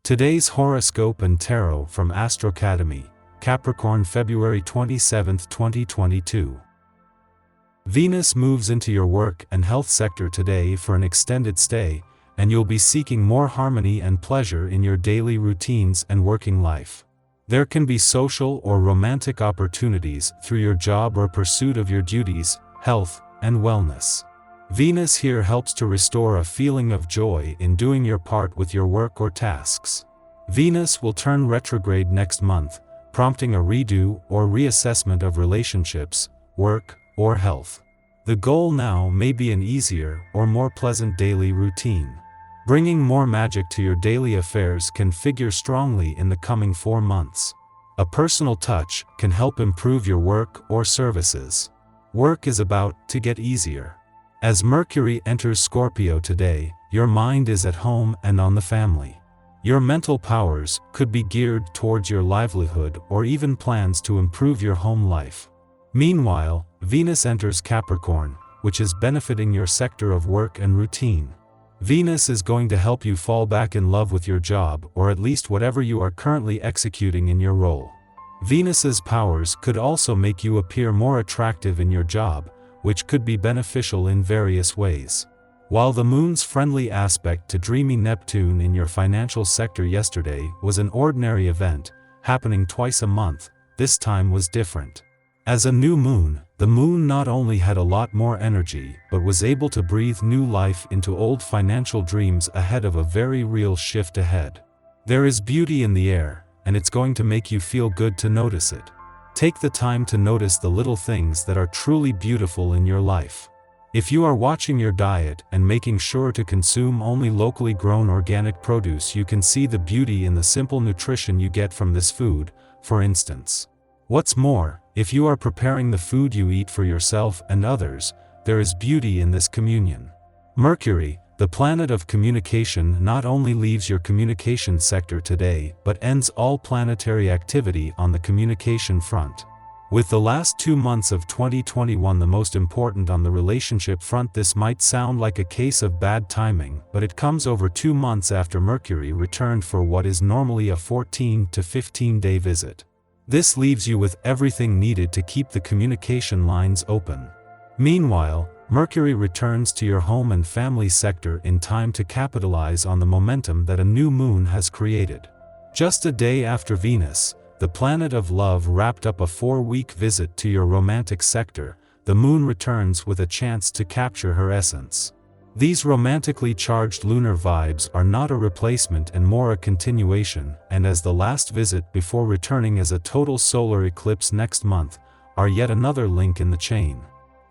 Today's horoscope and tarot from Astrocademy, Capricorn February 27, 2022. Venus moves into your work and health sector today for an extended stay, and you'll be seeking more harmony and pleasure in your daily routines and working life. There can be social or romantic opportunities through your job or pursuit of your duties, health, and wellness. Venus here helps to restore a feeling of joy in doing your part with your work or tasks. Venus will turn retrograde next month, prompting a redo or reassessment of relationships, work, or health. The goal now may be an easier or more pleasant daily routine. Bringing more magic to your daily affairs can figure strongly in the coming 4 months. A personal touch can help improve your work or services. Work is about to get easier. As Mercury enters Scorpio today, your mind is at home and on the family. Your mental powers could be geared towards your livelihood or even plans to improve your home life. Meanwhile, Venus enters Capricorn, which is benefiting your sector of work and routine. Venus is going to help you fall back in love with your job or at least whatever you are currently executing in your role. Venus's powers could also make you appear more attractive in your job, which could be beneficial in various ways. While the moon's friendly aspect to dreamy Neptune in your financial sector yesterday was an ordinary event, happening twice a month, this time was different. As a new moon, the moon not only had a lot more energy but was able to breathe new life into old financial dreams ahead of a very real shift ahead. There is beauty in the air, and it's going to make you feel good to notice it. Take the time to notice the little things that are truly beautiful in your life. If you are watching your diet and making sure to consume only locally grown organic produce, you can see the beauty in the simple nutrition you get from this food, for instance. What's more, if you are preparing the food you eat for yourself and others, there is beauty in this communion. Mercury, the planet of communication, not only leaves your communication sector today but ends all planetary activity on the communication front. With the last 2 months of 2021 the most important on the relationship front, this might sound like a case of bad timing, but it comes over 2 months after Mercury returned for what is normally a 14 to 15-day visit. This leaves you with everything needed to keep the communication lines open. Meanwhile, Mercury returns to your home and family sector in time to capitalize on the momentum that a new moon has created. Just a day after Venus, the planet of love, wrapped up a 4-week visit to your romantic sector, the moon returns with a chance to capture her essence. These romantically charged lunar vibes are not a replacement and more a continuation, and as the last visit before returning as a total solar eclipse next month, are yet another link in the chain.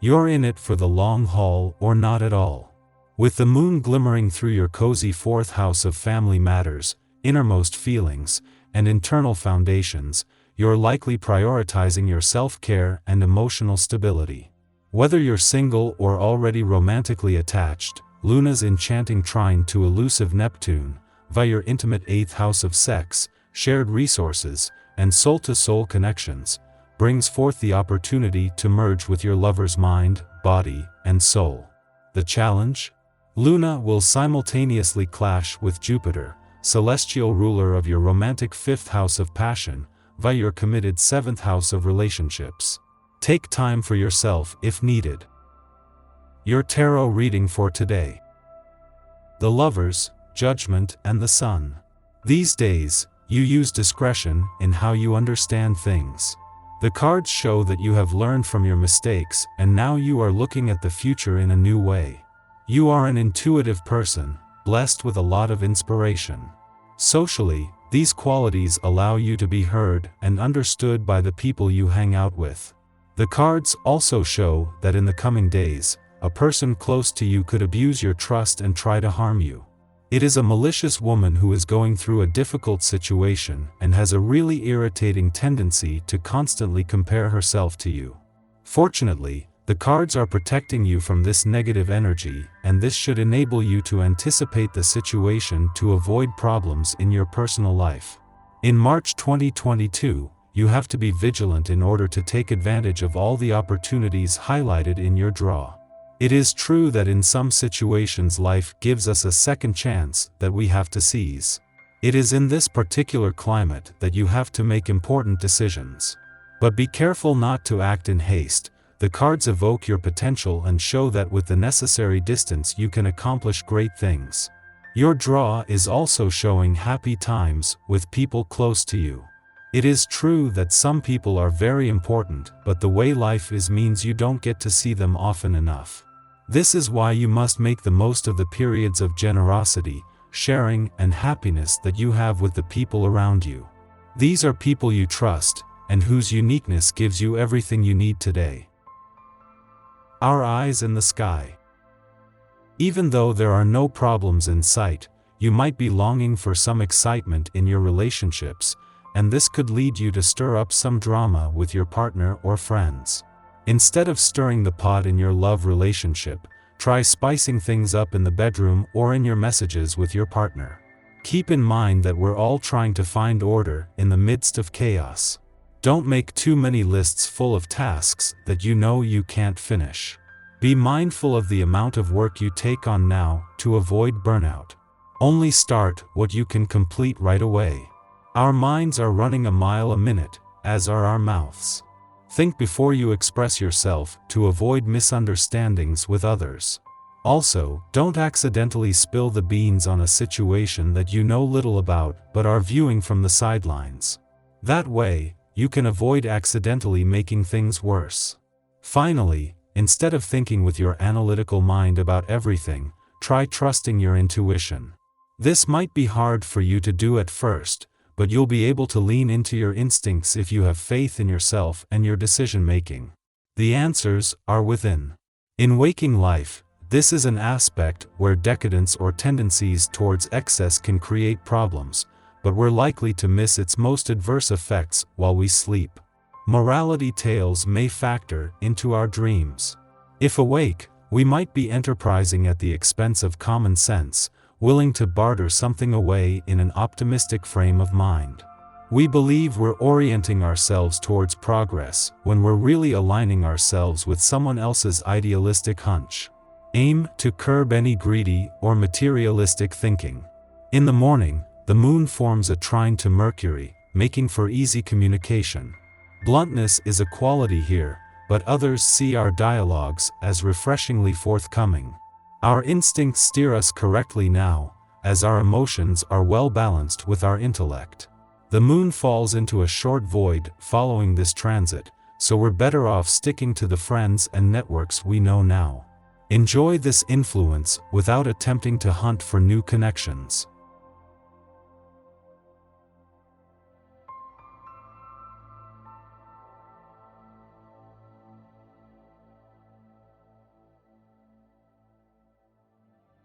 You're in it for the long haul or not at all. With the moon glimmering through your cozy 4th house of family matters, innermost feelings, and internal foundations, you're likely prioritizing your self-care and emotional stability. Whether you're single or already romantically attached, Luna's enchanting trine to elusive Neptune, via your intimate 8th house of sex, shared resources, and soul-to-soul connections, brings forth the opportunity to merge with your lover's mind, body, and soul. The challenge? Luna will simultaneously clash with Jupiter, celestial ruler of your romantic 5th house of passion, via your committed 7th house of relationships. Take time for yourself if needed. Your tarot reading for today. The Lovers, Judgment, and the Sun. These days, you use discretion in how you understand things. The cards show that you have learned from your mistakes and now you are looking at the future in a new way. You are an intuitive person, blessed with a lot of inspiration. Socially, these qualities allow you to be heard and understood by the people you hang out with. The cards also show that in the coming days, a person close to you could abuse your trust and try to harm you. It is a malicious woman who is going through a difficult situation and has a really irritating tendency to constantly compare herself to you. Fortunately, the cards are protecting you from this negative energy, and this should enable you to anticipate the situation to avoid problems in your personal life. In March 2022, you have to be vigilant in order to take advantage of all the opportunities highlighted in your draw. It is true that in some situations life gives us a second chance that we have to seize. It is in this particular climate that you have to make important decisions. But be careful not to act in haste. The cards evoke your potential and show that with the necessary distance you can accomplish great things. Your draw is also showing happy times with people close to you. It is true that some people are very important, but the way life is means you don't get to see them often enough. This is why you must make the most of the periods of generosity, sharing, and happiness that you have with the people around you. These are people you trust, and whose uniqueness gives you everything you need today. Our eyes in the sky. Even though there are no problems in sight, you might be longing for some excitement in your relationships, and this could lead you to stir up some drama with your partner or friends. Instead of stirring the pot in your love relationship, try spicing things up in the bedroom or in your messages with your partner. Keep in mind that we're all trying to find order in the midst of chaos. Don't make too many lists full of tasks that you know you can't finish. Be mindful of the amount of work you take on now to avoid burnout. Only start what you can complete right away. Our minds are running a mile a minute, as are our mouths. Think before you express yourself to avoid misunderstandings with others. Also, don't accidentally spill the beans on a situation that you know little about but are viewing from the sidelines. That way, you can avoid accidentally making things worse. Finally, instead of thinking with your analytical mind about everything, try trusting your intuition. This might be hard for you to do at first, but you'll be able to lean into your instincts if you have faith in yourself and your decision-making. The answers are within. In waking life, this is an aspect where decadence or tendencies towards excess can create problems, but we're likely to miss its most adverse effects while we sleep. Morality tales may factor into our dreams. If awake, we might be enterprising at the expense of common sense, willing to barter something away in an optimistic frame of mind. We believe we're orienting ourselves towards progress when we're really aligning ourselves with someone else's idealistic hunch. Aim to curb any greedy or materialistic thinking. In the morning, the moon forms a trine to Mercury, making for easy communication. Bluntness is a quality here, but others see our dialogues as refreshingly forthcoming. Our instincts steer us correctly now, as our emotions are well balanced with our intellect. The moon falls into a short void following this transit, so we're better off sticking to the friends and networks we know now. Enjoy this influence without attempting to hunt for new connections.